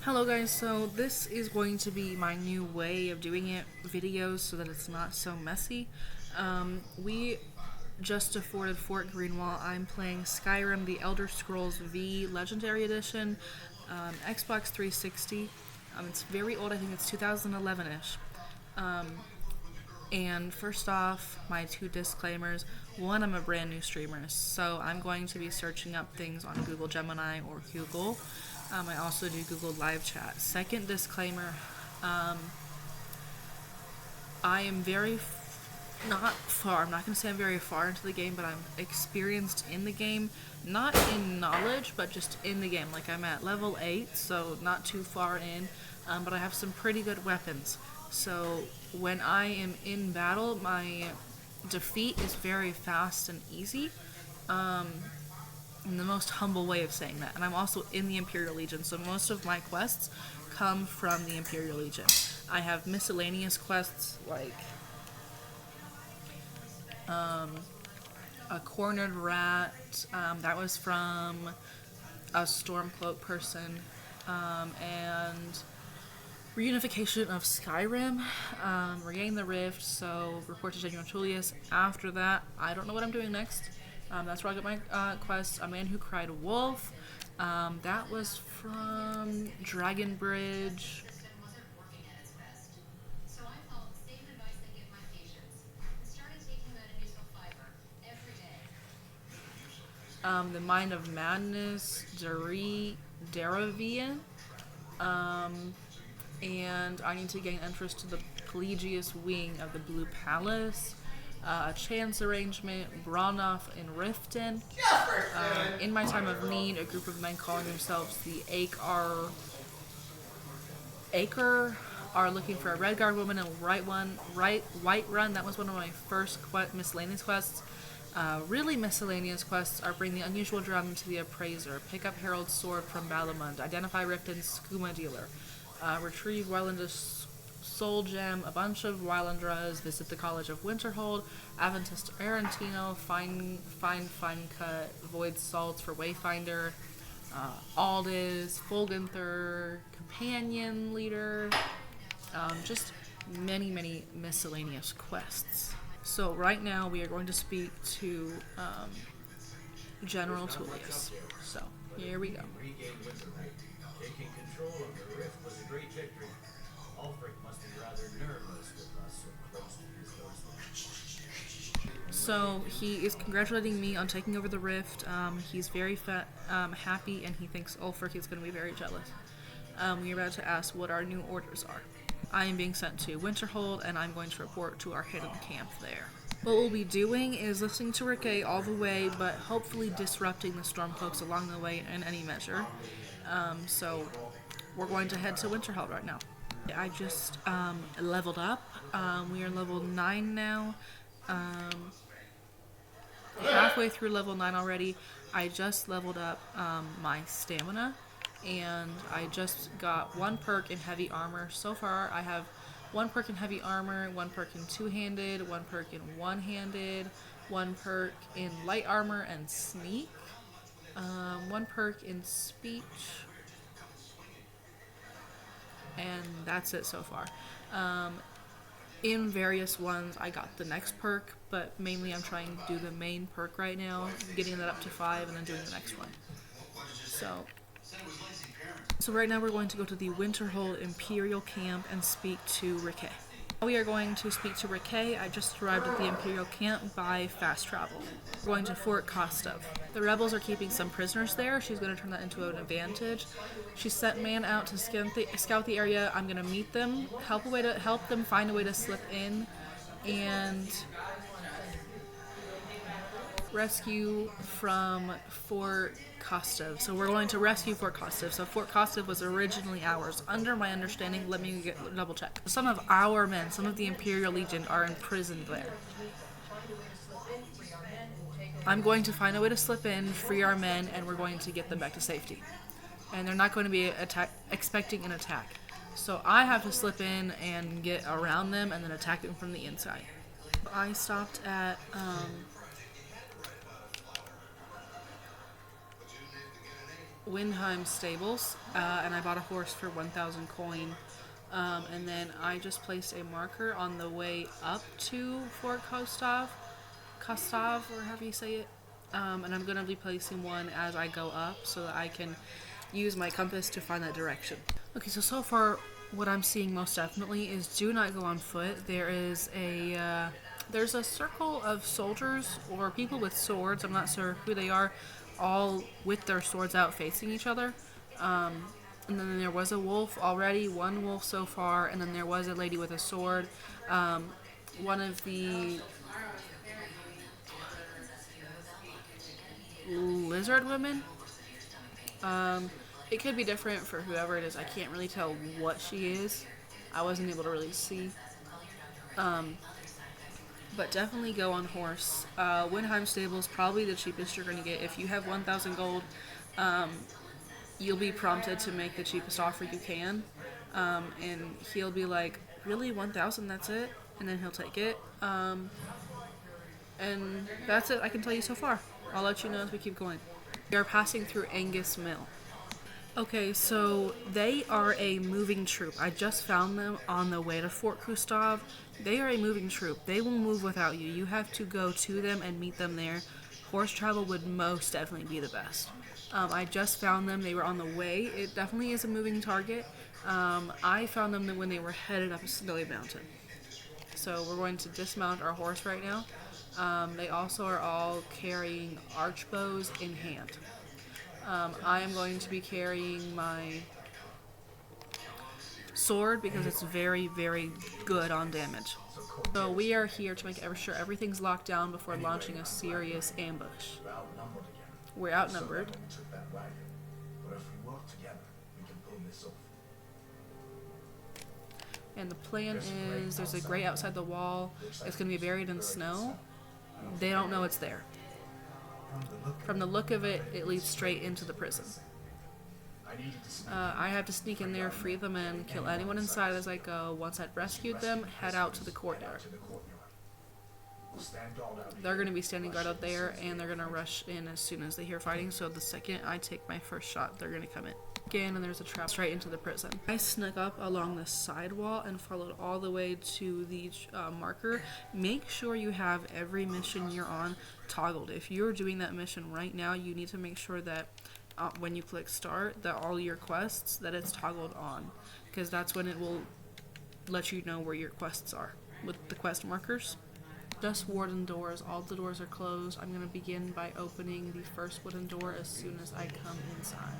Hello guys, so this is going to be my new way of doing it, videos, so that it's not so messy. We just afforded Fort Greenwall. I'm playing Skyrim, the Elder Scrolls V Legendary Edition, Xbox 360. It's very old, I think it's 2011-ish. And first off, my two disclaimers. One, I'm a brand new streamer, so I'm going to be searching up things on Google Gemini or Google. I also do Google Live Chat. Second disclaimer, I am not far, I'm not going to say I'm very far into the game, but I'm experienced in the game. Not in knowledge, but just in the game. Like, I'm at level 8, so not too far in, but I have some pretty good weapons. So when I am in battle, my defeat is very fast and easy. In the most humble way of saying that. And I'm also in the Imperial Legion, so most of my quests come from the Imperial Legion. I have miscellaneous quests like a cornered rat, that was from a Stormcloak person, and reunification of Skyrim, regain the rift, so report to Genuine Tullius. After that, I don't know what I'm doing next. That's where I got my quest, A Man Who Cried Wolf. That was from Dragon Bridge. The Mind of Madness, Daravian. And I need to gain entrance to the Pelagius Wing of the Blue Palace. A chance arrangement, Branoff and Riften. In my time of need, a group of men calling themselves the Acre are looking for a red guard woman and white run. That was one of my first miscellaneous quests. Really miscellaneous quests are bring the unusual drum to the appraiser, pick up Harold's sword from Balamund, identify Riften's skooma dealer, retrieve Wylandra's soul gem, a bunch of Wylandras, visit the College of Winterhold, Adventist Arantino, fine cut, void salts for Wayfinder, Aldis, Fulganther, companion leader, just many miscellaneous quests. So right now we are going to speak to General Tullius. So here we go. Regain Winterhold. Taking control of the rift was a great victory. Ulfric must be rather nervous with us so close to his doorstep. So he is congratulating me on taking over the rift. He's very happy, and he thinks Ulfric is going to be very jealous. We are about to ask what our new orders are. I am being sent to Winterhold, and I'm going to report to our hidden camp there. What we'll be doing is listening to Regain all the way, but hopefully disrupting the Stormcloaks along the way in any measure. So we're going to head to Winterhold right now. I just leveled up. We are level 9 now. Halfway through level 9 already. I just leveled up my stamina, and I just got 1 perk in heavy armor. So far I have 1 perk in heavy armor, 1 perk in two-handed, 1 perk in one-handed, 1 perk in light armor and sneak, 1 perk in speech, and that's it so far. In various ones I got the next perk, but mainly I'm trying to do the main perk right now, getting that up to 5 and then doing the next one. So right now we're going to go to the Winterhold Imperial Camp and speak to Regain. We are going to speak to Regain. I just arrived at the Imperial Camp by fast travel. We're going to Fort Kostov. The rebels are keeping some prisoners there. She's going to turn that into an advantage. She sent man out to scout the area. I'm going to meet them, help them find a way to slip in, and rescue from Fort Kostov. So we're going to rescue Fort Kostov. So Fort Kostov was originally ours. Under my understanding, let me double check. Some of our men, some of the Imperial Legion, are imprisoned there. I'm going to find a way to slip in, free our men, and we're going to get them back to safety. And they're not going to be expecting an attack. So I have to slip in and get around them and then attack them from the inside. I stopped at Windheim stables, and I bought a horse for 1,000 coin. And then I just placed a marker on the way up to Fort Kostov, or however you say it. And I'm going to be placing one as I go up so that I can use my compass to find that direction. Okay, so far what I'm seeing most definitely is do not go on foot. There's a circle of soldiers or people with swords, I'm not sure who they are, all with their swords out facing each other. And then there was a wolf already, one wolf so far, and then there was a lady with a sword. One of the lizard women. It could be different for whoever it is. I can't really tell what she is. I wasn't able to really see. But definitely go on horse. Windheim Stables probably the cheapest you're going to get. If you have 1,000 gold, you'll be prompted to make the cheapest offer you can. And he'll be like, really, 1,000, that's it? And then he'll take it. And that's it I can tell you so far. I'll let you know as we keep going. We are passing through Angus Mill. Okay, so they are a moving troop. I just found them on the way to Fort Kustov. They are a moving troop. They will move without you. You have to go to them and meet them there. Horse travel would most definitely be the best. I just found them. They were on the way. It definitely is a moving target. I found them when they were headed up a snowy mountain. So we're going to dismount our horse right now. They also are all carrying arch bows in hand. I am going to be carrying my sword because it's very, very good on damage. So we are here to make sure everything's locked down before launching a serious ambush. We're outnumbered. And the plan is there's a grate outside the wall. It's going to be buried in snow. They don't know it's there. From the look of it, it leads straight into the prison. I have to sneak in there, free them in, kill anyone inside as I go. Once I've rescued them, head out to the courtyard. They're going to be standing guard out there, and they're going to rush in as soon as they hear fighting, so the second I take my first shot, they're going to come in. Again, and there's a trap straight into the prison. I snuck up along the side wall and followed all the way to the marker. Make sure you have every mission you're on toggled. If you're doing that mission right now, you need to make sure that when you click start, that all your quests, that it's toggled on, because that's when it will let you know where your quests are with the quest markers. Just warden doors. All the doors are closed. I'm going to begin by opening the first wooden door as soon as I come inside.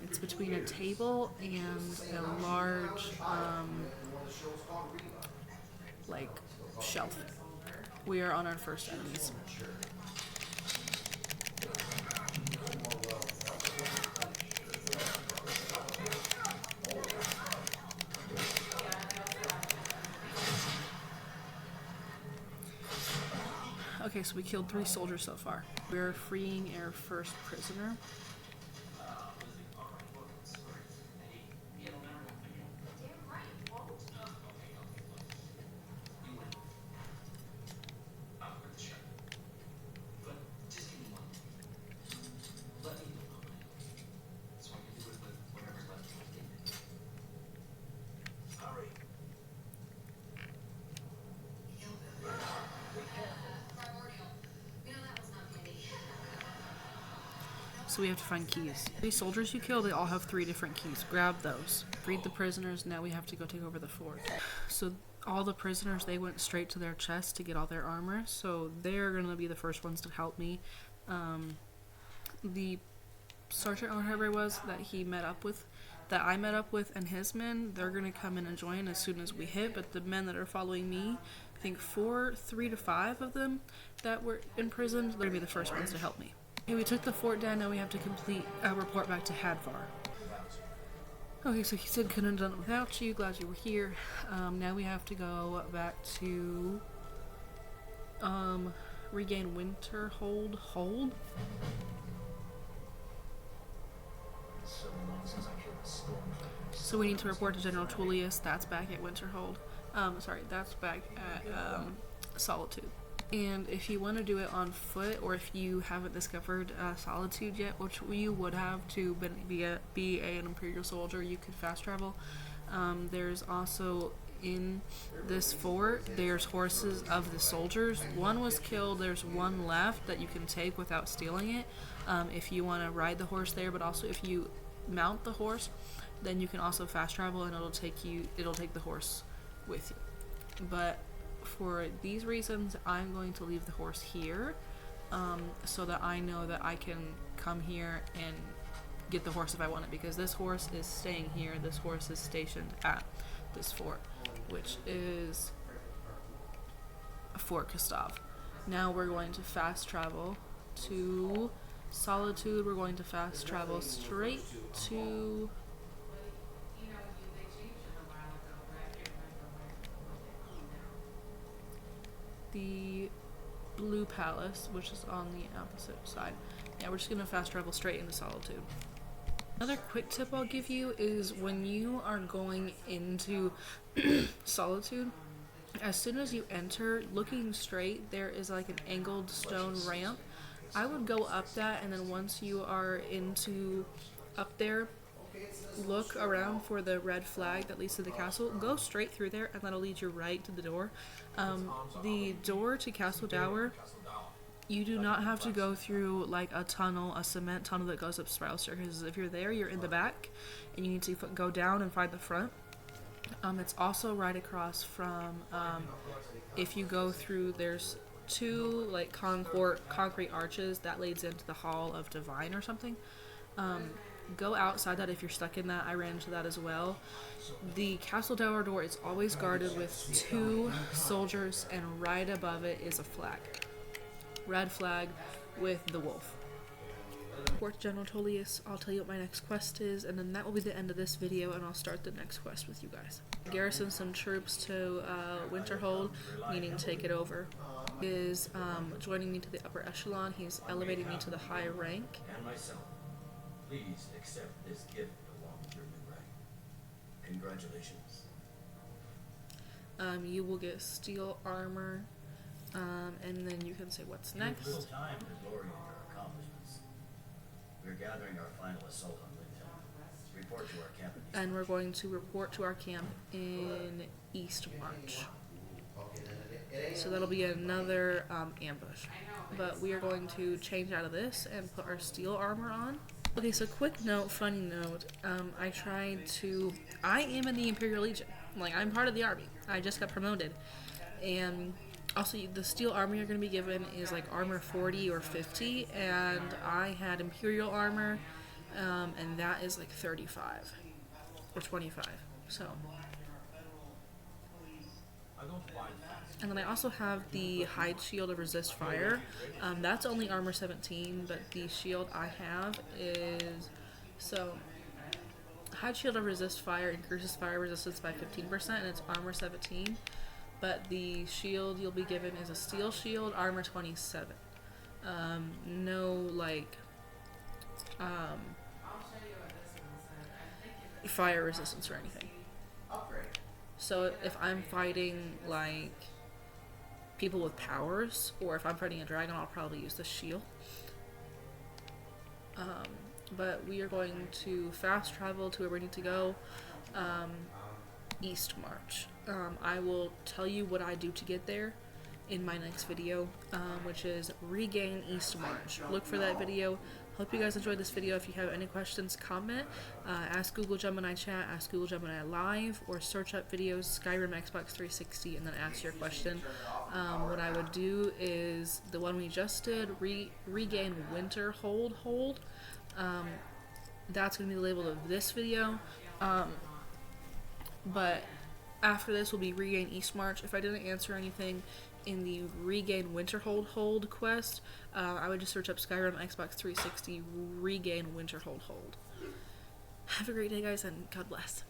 It's between a table and a large, shelf. We are on our first enemies. Okay, so we killed 3 soldiers so far. We're freeing our first prisoner. So we have to find keys. These soldiers you kill, they all have 3 different keys. Grab those. Freed the prisoners, now we have to go take over the fort. So all the prisoners, they went straight to their chests to get all their armor, so they're going to be the first ones to help me. The sergeant or whoever it was that I met up with and his men, they're going to come in and join as soon as we hit, but the men that are following me, I think 3 to 5 of them that were imprisoned, they're going to be the first ones to help me. Okay, we took the fort down, now we have to complete a report back to Hadvar. Okay, so he said couldn't have done it without you, glad you were here. Now we have to go back to Regain Winterhold Hold. So we need to report to General Tullius, that's back at Winterhold. That's back at Solitude. And if you want to do it on foot, or if you haven't discovered Solitude yet, which you would have to be an Imperial soldier, you could fast travel. There's also in this fort, there's horses of the soldiers. One was killed, there's one left that you can take without stealing it, if you want to ride the horse there, but also if you mount the horse, then you can also fast travel and it'll take the horse with you. But for these reasons, I'm going to leave the horse here, so that I know that I can come here and get the horse if I want it, because this horse is staying here. This horse is stationed at this fort, which is Fort Gustav. Now we're going to fast travel to Solitude. We're going to fast travel straight to the Blue Palace, which is on the opposite side. Yeah, we're just gonna fast travel straight into Solitude. Another quick tip I'll give you is when you are going into Solitude, as soon as you enter, looking straight, there is like an angled stone ramp. I would go up that, and then once you are up there, look around for the red flag that leads to the castle. Go straight through there, and that'll lead you right to the door. The door to Castle Dower, you do not have to go through like a tunnel, a cement tunnel that goes up spiral staircases. If you're there, you're in the back, and you need to go down and find the front. It's also right across from, if you go through, there's two like concrete arches that leads into the Hall of Divine or something. Go outside that if you're stuck in that. I ran into that as well. The Castle Tower door is always guarded with 2 soldiers, and right above it is a flag. Red flag with the wolf. Fort General Tullius, I'll tell you what my next quest is, and then that will be the end of this video, and I'll start the next quest with you guys. Garrison some troops to Winterhold, meaning take it over. Is joining me to the upper echelon. He's elevating me to the high rank. And myself. Please accept this gift along with your new rank. Congratulations. You will get steel armor, and then you can say what's next. Little time to glory in your accomplishments. We're gathering our final assault on Lintown. Report to our camp. And we're going to report to our camp in East March. So that'll be another ambush. But we are going to change out of this and put our steel armor on. Okay, so quick note, funny note, I am in the Imperial Legion. Like, I'm part of the army. I just got promoted. And also, the steel armor you're going to be given is like armor 40 or 50, and I had Imperial armor, and that is like 35 or 25, so. And then I also have the Hide Shield of Resist Fire. That's only armor 17, but the shield I have is, so, Hide Shield of Resist Fire increases fire resistance by 15%, and it's armor 17. But the shield you'll be given is a steel shield, armor 27. No, like, fire resistance or anything. So if I'm fighting, like, people with powers, or if I'm fighting a dragon, I'll probably use the shield. But we are going to fast travel to where we need to go, East March. I will tell you what I do to get there in my next video, which is Regain East March. Look for that video. Hope you guys enjoyed this video. If you have any questions, comment. Ask Google Gemini Chat, ask Google Gemini Live, or search up videos Skyrim Xbox 360 and then ask your question. What I would do is the one we just did, Regain Winterhold Hold. That's going to be the label of this video. But after this will be Regain East March. If I didn't answer anything in the Regain Winterhold Hold quest, I would just search up Skyrim Xbox 360 Regain Winterhold Hold. Have a great day, guys, and God bless.